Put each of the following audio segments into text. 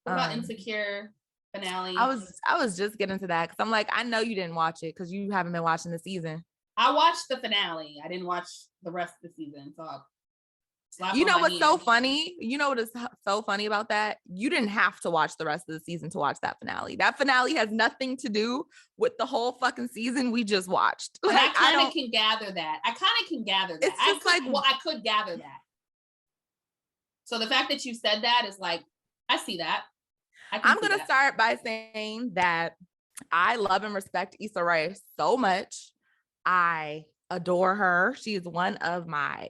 What about Insecure finale? I was just getting to that because I'm like, I know you didn't watch it because you haven't been watching the season. I watched the finale. I didn't watch the rest of the season. So you know what's so funny? You know what is so funny about that? You didn't have to watch the rest of the season to watch that finale. That finale has nothing to do with the whole fucking season we just watched. Like, I kind of can gather that. I could gather that. So the fact that you said that is like, I see that. I'm going to start by saying that I love and respect Issa Rae so much. I adore her. She is one of my,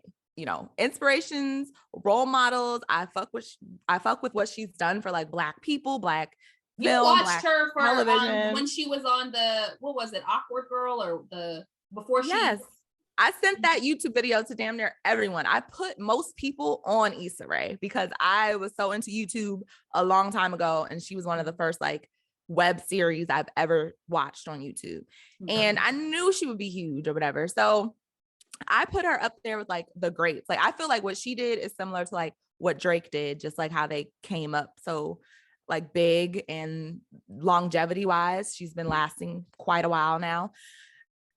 inspirations, role models. I fuck with what she's done for like Black people, Black film. You watched her for television when she was on what was it, Awkward Girl, or before she? Yes. I sent that YouTube video to damn near everyone. I put most people on Issa Rae because I was so into YouTube a long time ago, and she was one of the first like web series I've ever watched on YouTube. And I knew she would be huge or whatever. So I put her up there with like the greats. Like, I feel like what she did is similar to like what Drake did, just like how they came up so like big and longevity wise. She's been lasting quite a while now.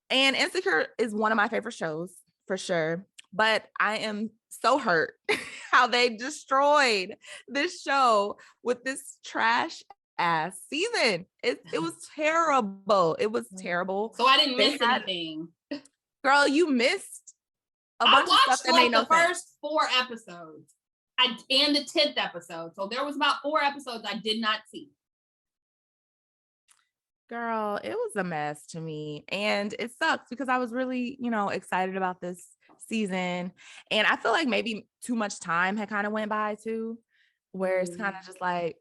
And Insecure is one of my favorite shows for sure. But I am so hurt how they destroyed this show with this trash ass season. It was terrible. It was terrible. So I didn't miss anything. Girl, you missed a bunch of stuff that made no sense. I watched the first 4 episodes and the 10th episode. So there was about 4 episodes I did not see. Girl, it was a mess to me. And it sucks because I was really, excited about this season. And I feel like maybe too much time had kind of went by too, where it's kind of just like,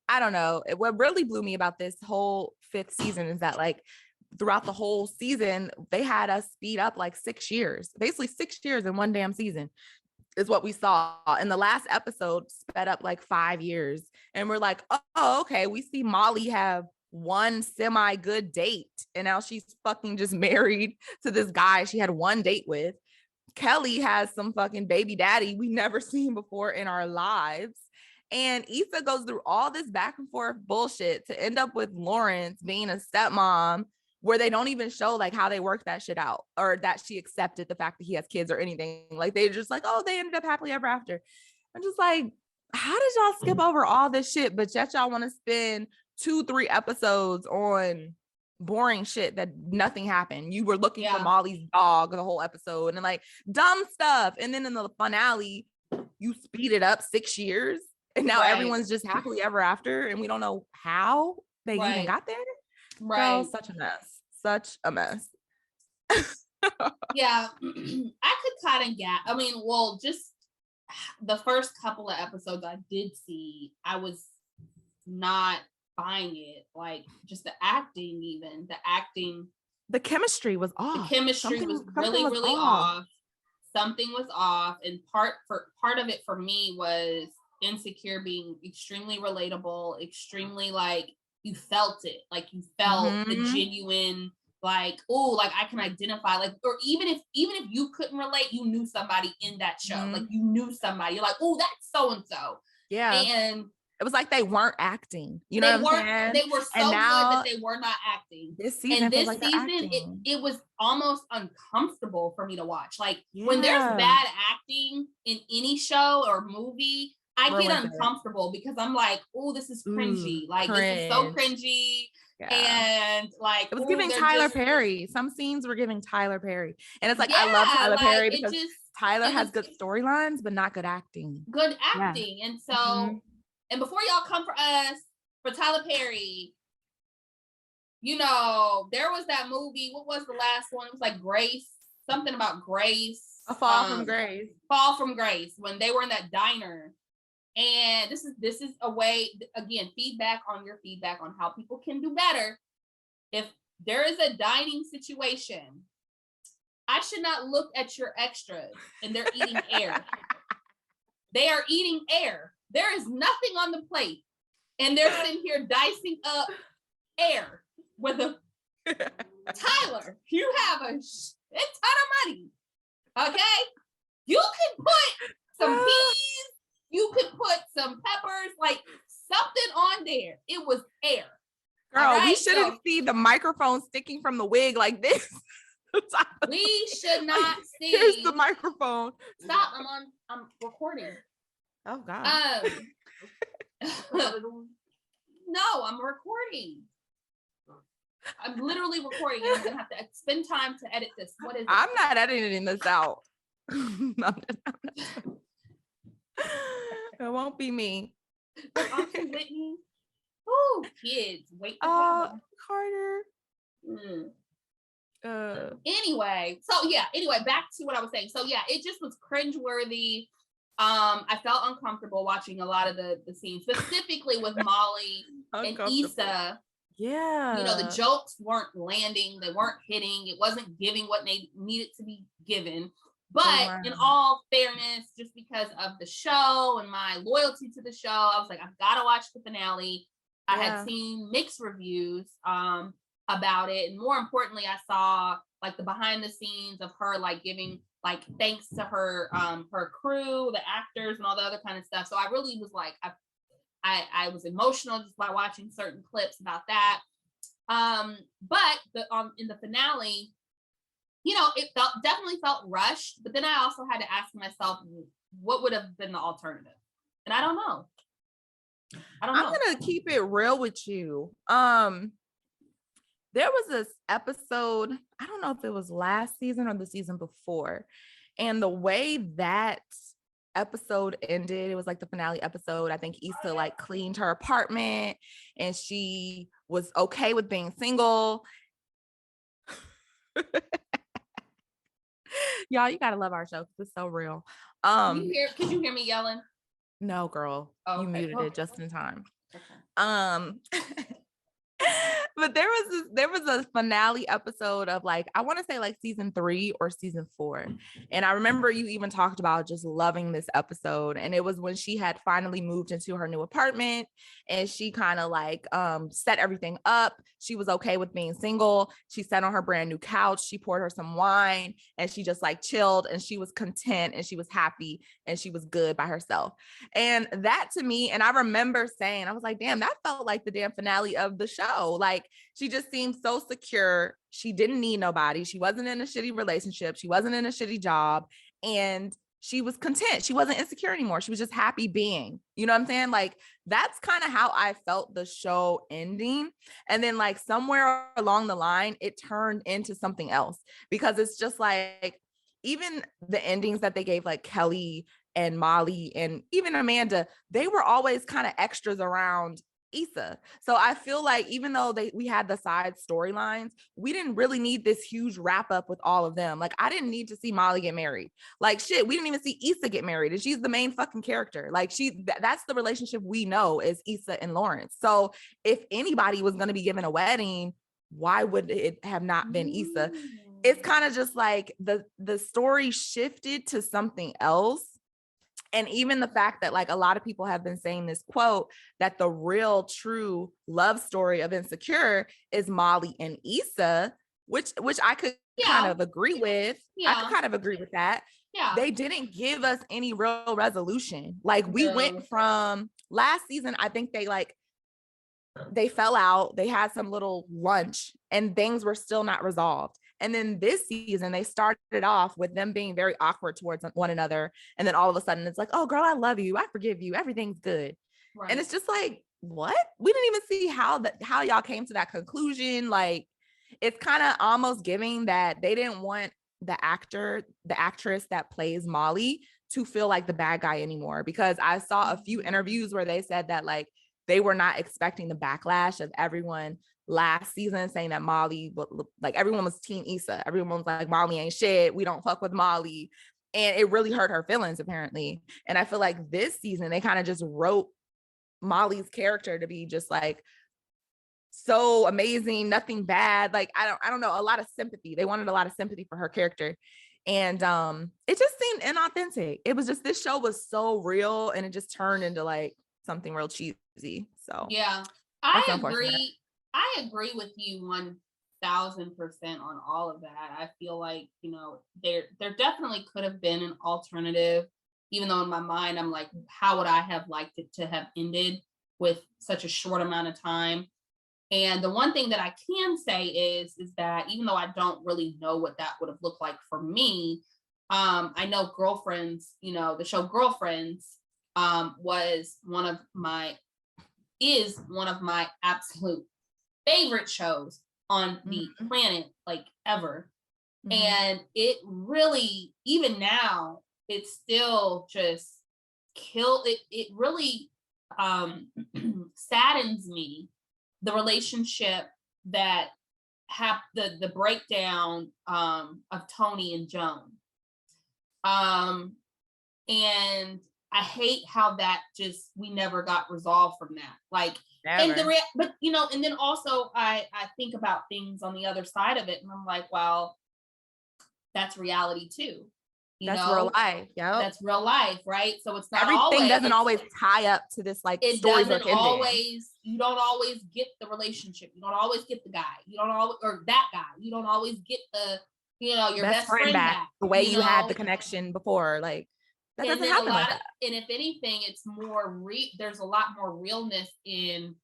I don't know. What really blew me about this whole 5th season is that like throughout the whole season, they had us speed up like 6 years, basically 6 years in one damn season is what we saw. And the last episode sped up like 5 years. And we're like, oh, okay. We see Molly have one semi good date. And now she's fucking just married to this guy she had one date with. Kelly has some fucking baby daddy we never seen before in our lives. And Issa goes through all this back and forth bullshit to end up with Lawrence being a stepmom, where they don't even show like how they worked that shit out or that she accepted the fact that he has kids or anything. Like, they just like, oh, they ended up happily ever after. I'm just like, how did y'all skip over all this shit, but yet y'all want to spend 2-3 episodes on boring shit that nothing happened? You were looking for Molly's dog the whole episode and like dumb stuff. And then in the finale, you speed it up 6 years and now everyone's just happily ever after. And we don't know how they even got there. Right. Girl, such a mess. Yeah. I could kind of just the first couple of episodes I did see, I was not buying it. Like, just the acting, the chemistry was off. The chemistry was really off. Something was off. And part of it for me was Insecure being extremely relatable, extremely like, you felt it, like you felt the genuine, like, oh, like I can identify, like, or even if you couldn't relate, you knew somebody in that show, like you knew somebody, you're like, oh, that's so and so. Yeah. And it was like they weren't acting, you know what I'm saying? They were so good that they were not acting. This season, and this season, it was almost uncomfortable for me to watch. Like, when there's bad acting in any show or movie, I get uncomfortable because I'm like, oh, this is cringy. Like, this is so cringy. Yeah. And like, it was giving Tyler Perry. Some scenes were giving Tyler Perry. And it's like, I love Tyler Perry because Tyler has good storylines, but not good acting. Good acting. Yeah. And so, and before y'all come for us, for Tyler Perry, there was that movie. What was the last one? It was like Grace. Something about Grace. A Fall from Grace. Fall from Grace. When they were in that diner. And this is a way, again, feedback on how people can do better. If there is a dining situation, I should not look at your extras and they're eating air. They are eating air. There is nothing on the plate. And they're sitting here dicing up air with a Tyler, you have a ton of money. Okay? You can put some peas. You could put some peppers. Girl, we right, shouldn't so see the microphone sticking from the wig like this. we should not Here's see. the microphone. Stop! I'm recording. Oh God. No, I'm recording. I'm literally recording, and I'm gonna have to spend time to edit this. What is it? I'm not editing this out. It won't be me. Auntie Whitney. Ooh, kids, wait. Carter. Anyway, so yeah. Anyway, back to what I was saying. So yeah, it just was cringeworthy. I felt uncomfortable watching a lot of the scenes, specifically with Molly and Issa. Yeah. You know, the jokes weren't landing, they weren't hitting, it wasn't giving what they needed to be given. But in all fairness, just because of the show and my loyalty to the show, I was like, I've got to watch the finale. I had seen mixed reviews about it. And more importantly, I saw like the behind the scenes of her like giving like thanks to her her crew, the actors and all the other kind of stuff. So I really was like, I was emotional just by watching certain clips about that. But in the finale, you know, it definitely felt rushed. But then I also had to ask myself, what would have been the alternative? And I don't know. I'm gonna keep it real with you. There was this episode, I don't know if it was last season or the season before, and the way that episode ended, it was like the finale episode. I think Issa like cleaned her apartment and she was okay with being single. Y'all, you gotta love our show because it's so real. Could you hear me yelling? No, girl. Oh, you muted it just in time. Okay. But there was a finale episode of like, I want to say like season 3 or season 4. And I remember you even talked about just loving this episode. And it was when she had finally moved into her new apartment and she kind of like set everything up. She was okay with being single. She sat on her brand new couch. She poured her some wine and she just like chilled and she was content and she was happy and she was good by herself. And that to me, and I remember saying, I was like, damn, that felt like the damn finale of the show. Like she just seemed so secure. She didn't need nobody. She wasn't in a shitty relationship. She wasn't in a shitty job. And she was content. She wasn't insecure anymore. She was just happy being, you know what I'm saying? Like that's kind of how I felt the show ending. And then like somewhere along the line, it turned into something else because it's just like, even the endings that they gave like Kelly and Molly and even Amanda, they were always kind of extras around Issa. So I feel like even though we had the side storylines, we didn't really need this huge wrap up with all of them. Like I didn't need to see Molly get married. Like shit, we didn't even see Issa get married, and she's the main fucking character. Like that's the relationship we know is Issa and Lawrence. So if anybody was going to be given a wedding, why would it have not been Issa? It's kind of just like the story shifted to something else. And even the fact that like a lot of people have been saying this quote that the real true love story of Insecure is Molly and Issa, which I could kind of agree with. I could kind of agree with that. Yeah. They didn't give us any real resolution. Like we went from last season, I think they fell out, they had some little lunch and things were still not resolved. And then this season, they started off with them being very awkward towards one another. And then all of a sudden it's like, oh girl, I love you. I forgive you. Everything's good. Right. And it's just like, what? We didn't even see how y'all came to that conclusion. Like it's kind of almost giving that they didn't want the actress that plays Molly to feel like the bad guy anymore. Because I saw a few interviews where they said that like, they were not expecting the backlash of everyone last season saying that Molly, like everyone was team Issa. Everyone was like, Molly ain't shit. We don't fuck with Molly. And it really hurt her feelings apparently. And I feel like this season, they kind of just wrote Molly's character to be just like, so amazing, nothing bad. Like, I don't know, a lot of sympathy. They wanted a lot of sympathy for her character. And it just seemed inauthentic. It was just, this show was so real and it just turned into like something real cheesy. So yeah, I agree with you 1,000% on all of that. I feel like, you know, there definitely could have been an alternative, even though in my mind I'm like, how would I have liked it to have ended with such a short amount of time? And the one thing that I can say is that even though I don't really know what that would have looked like for me, I know Girlfriends, you know, the show Girlfriends was is one of my absolute favorite shows on the planet, like ever. And it really, even now, it still just it really saddens me, the relationship that the breakdown of Tony and Joan. And I hate how that just, we never got resolved from that. Like, and but you know, and then also I think about things on the other side of it, and I'm like, well, that's reality too. That's real life. Yeah, that's real life, right? So it's not everything doesn't always tie up to this like it storybook doesn't always. You don't always get the relationship. You don't always get the guy. You don't always, or that guy. You don't always get the, you know, your best friend back the way you had the connection before. Like that doesn't happen like that. And if anything, it's more there's a lot more realness in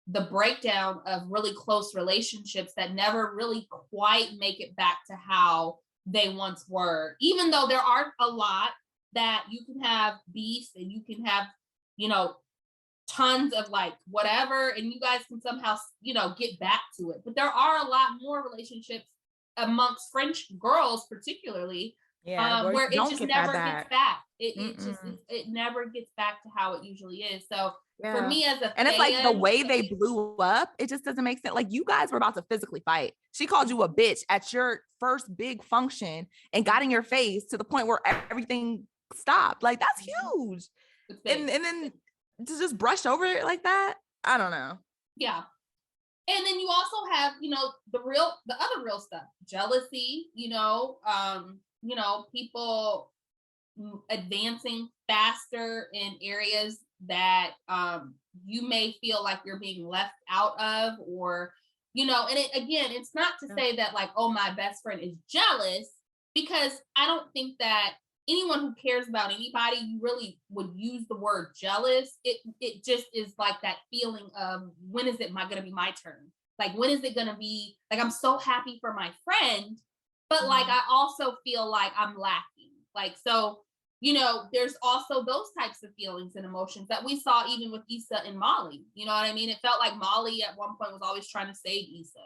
the breakdown of really close relationships that never really quite make it back to how they once were, even though there are a lot that you can have beefs and you can have, you know, tons of like whatever, and you guys can somehow, you know, get back to it. But there are a lot more relationships amongst French girls, particularly, where it just never gets back. It never gets back to how it usually is. So for me as a fan, it's like the way they blew up, it just doesn't make sense. Like you guys were about to physically fight. She called you a bitch at your first big function and got in your face to the point where everything stopped. Like that's huge. And then to just brush over it like that, I don't know. Yeah. And then you also have, you know, the other real stuff, jealousy, you know, people advancing faster in areas that you may feel like you're being left out of, or, you know, and it's not to say that like, oh, my best friend is jealous, because I don't think that anyone who cares about anybody, you really would use the word jealous. It just is like that feeling of, when is it going to be my turn? Like, when is it going to be, like, I'm so happy for my friend, but like, I also feel like I'm lacking. Like, so, you know, there's also those types of feelings and emotions that we saw even with Issa and Molly. You know what I mean? It felt like Molly at one point was always trying to save Issa.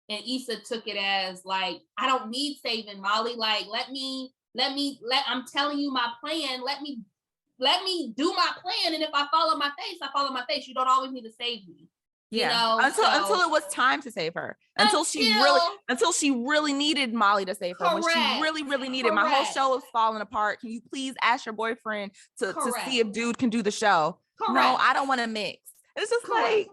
And Issa took it as like, I don't need saving, Molly. Like, I'm telling you my plan. Let me do my plan. And if I follow my face, I follow my face. You don't always need to save me. Yeah. You know, until it was time to save her. Until she really needed Molly to save her. Correct. When she really, really needed. Correct. My whole show is falling apart. Can you please ask your boyfriend to see if dude can do the show? Correct. No, I don't want to mix. It's just like,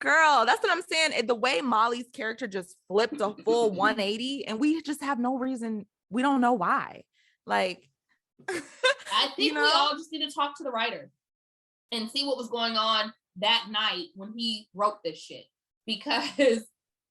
girl, that's what I'm saying. The way Molly's character just flipped a full 180, and we just have no reason. We don't know why. Like, I think we all just need to talk to the writer and see what was going on that night when he wrote this shit,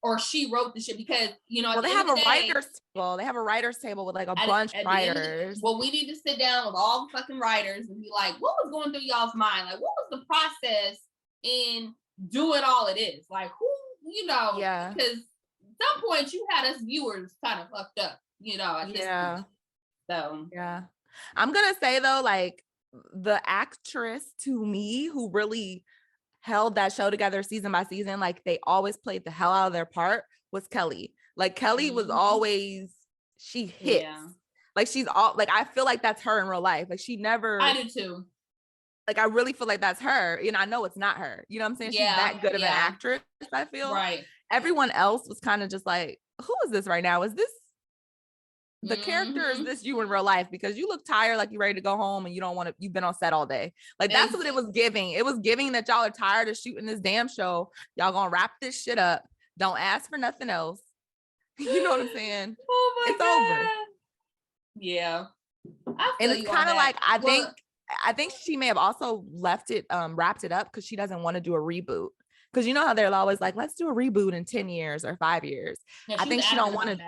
or she wrote the shit, because, you know, they have a writer's table. They have a writer's table with like a bunch of writers. Well, we need to sit down with all the fucking writers and be like, what was going through y'all's mind? Like, what was the process in doing all it is? Like, who, you know, because at some point you had us viewers kind of fucked up, you know, at this point. So I'm gonna say though, like, the actress to me who really held that show together season by season, like they always played the hell out of their part, was Kelly. Like Kelly was always, she hits. Like she's all, like I feel like that's her in real life. Like she never. I do too. Like I really feel like that's her. You know, I know it's not her. You know what I'm saying? She's that good of an actress, I feel. Right. Everyone else was kind of just like, who is this right now? Is this the character, is this you in real life? Because you look tired, like you're ready to go home and you don't want to, you've been on set all day. Like that's what it was giving. It was giving that y'all are tired of shooting this damn show. Y'all gonna wrap this shit up. Don't ask for nothing else. You know what I'm saying? Oh my it's God. Over. Yeah. And it's kind of like, I think she may have also wrapped it up because she doesn't want to do a reboot. Because you know how they're always like, let's do a reboot in 10 years or 5 years. Yeah, I think she don't want to.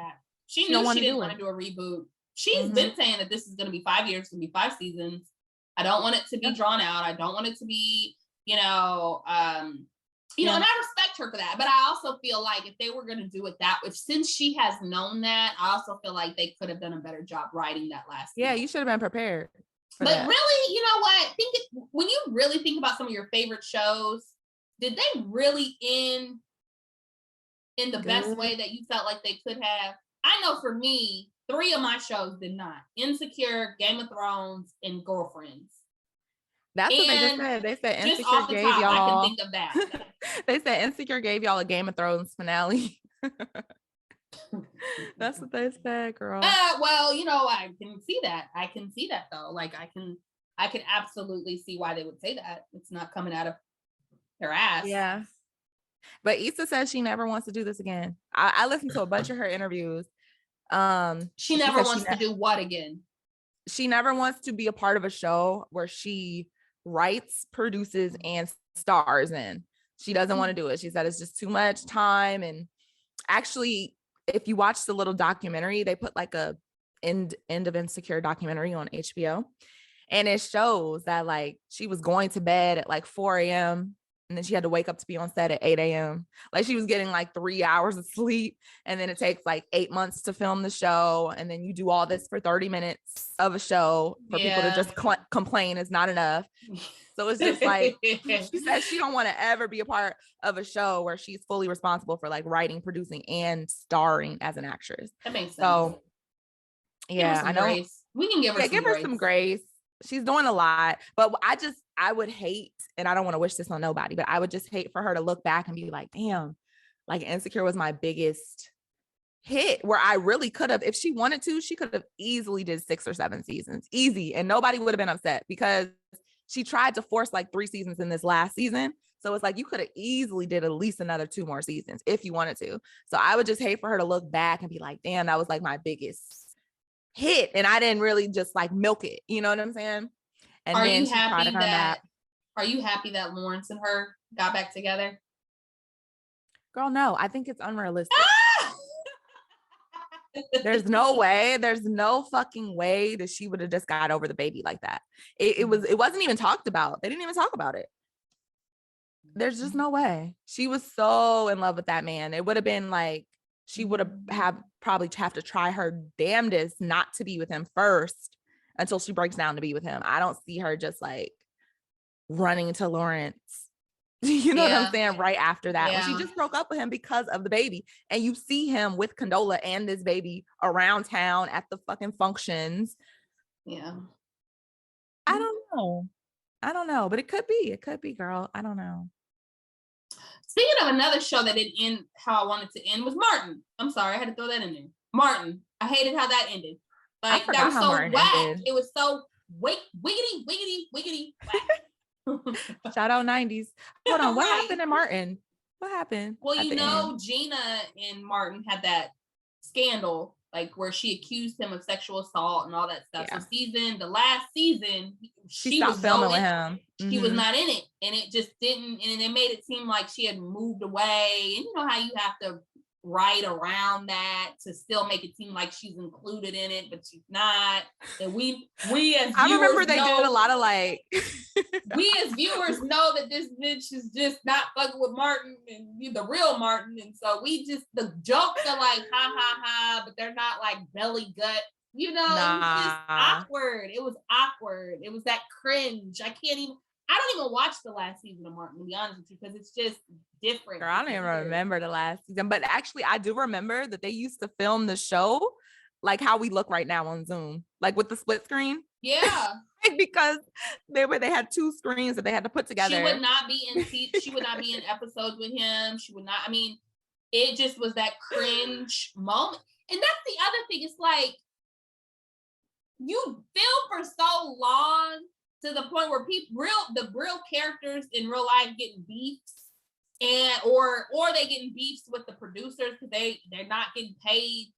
She knew she didn't want to do a reboot. She's been saying that this is going to be 5 years, going to be 5 seasons. I don't want it to be drawn out. I don't want it to be, you know, You know, and I respect her for that. But I also feel like if they were going to do it that way, since she has known that, I also feel like they could have done a better job writing that last Yeah, season. you should have been prepared. But really, you know what? When you really think about some of your favorite shows, did they really end in the best way that you felt like they could have? I know for me, 3 of my shows did not. Insecure, Game of Thrones, and Girlfriends. That's what they just said. They said just Insecure off the gave top, y'all. I can think of that. They said Insecure gave y'all a Game of Thrones finale. That's what they said, girl. Well, you know, I can see that. I can see that though. Like I can absolutely see why they would say that. It's not coming out of their ass. Yeah. But Issa says she never wants to do this again. I listened to a bunch of her interviews. She never wants to do what again? She never wants to be a part of a show where she writes, produces, and stars in. She doesn't want to do it. She said it's just too much time. And actually, if you watch the little documentary, they put like a end of Insecure documentary on HBO. And it shows that like she was going to bed at like 4 a.m. and then she had to wake up to be on set at 8 a.m. Like she was getting like 3 hours of sleep. And then it takes like 8 months to film the show. And then you do all this for 30 minutes of a show for people to just complain is not enough. So it's just like, she says she don't want to ever be a part of a show where she's fully responsible for like writing, producing, and starring as an actress. That makes sense. So yeah, I know. Grace. We can give her some grace. She's doing a lot, but I would hate, and I don't want to wish this on nobody, but I would just hate for her to look back and be like, damn, like Insecure was my biggest hit, where I really could have, if she wanted to, she could have easily did 6 or 7 seasons, easy, and nobody would have been upset because she tried to force like 3 seasons in this last season. So it's like you could have easily did at least another 2 more seasons if you wanted to. So I would just hate for her to look back and be like, damn, that was like my biggest hit and I didn't really just like milk it, you know what I'm saying? And are you happy that Lawrence and her got back together? Girl, no, I think it's unrealistic. There's no fucking way that she would have just got over the baby like that. It wasn't even talked about. They didn't even talk about it. There's just no way. She was so in love with that man. It would have been like she would have to try her damnedest not to be with him first until she breaks down to be with him. I don't see her just like running to Lawrence, you know what I'm saying, right after that. When she just broke up with him because of the baby. And you see him with Condola and this baby around town at the fucking functions. Yeah. I don't know, but it could be, girl. I don't know. Speaking of another show that didn't end how I wanted to end was Martin. I'm sorry, I had to throw that in there. Martin. I hated how that ended. Like that was so whack. It was so wiggity whack. Shout out 90s. Hold on, what happened in Martin? What happened? Well, you know, Gina and Martin had that scandal, like where she accused him of sexual assault and all that stuff. Yeah. So the last season, she stopped filming with him. She was not in it, and it just didn't. And it made it seem like she had moved away. And you know how you have to write around that to still make it seem like she's included in it, but she's not. And we as viewers, I remember they did a lot of like we as viewers know that this bitch is just not fucking with Martin and the real Martin, and so the jokes are like ha ha ha, but they're not like belly gut. You know, It was just awkward. It was awkward. It was that cringe. I don't even watch the last season of Martin, to be honest with you, because it's just different. Girl, I don't even remember the last season, but actually I do remember that they used to film the show like how we look right now on Zoom, like with the split screen. Yeah. Because they had 2 screens that they had to put together. She would not be in episodes with him. She would not, I mean, it just was that cringe moment. And that's the other thing. It's like you film for so long to the point where the real characters in real life getting beefs, and or they getting beefs with the producers because they're not getting paid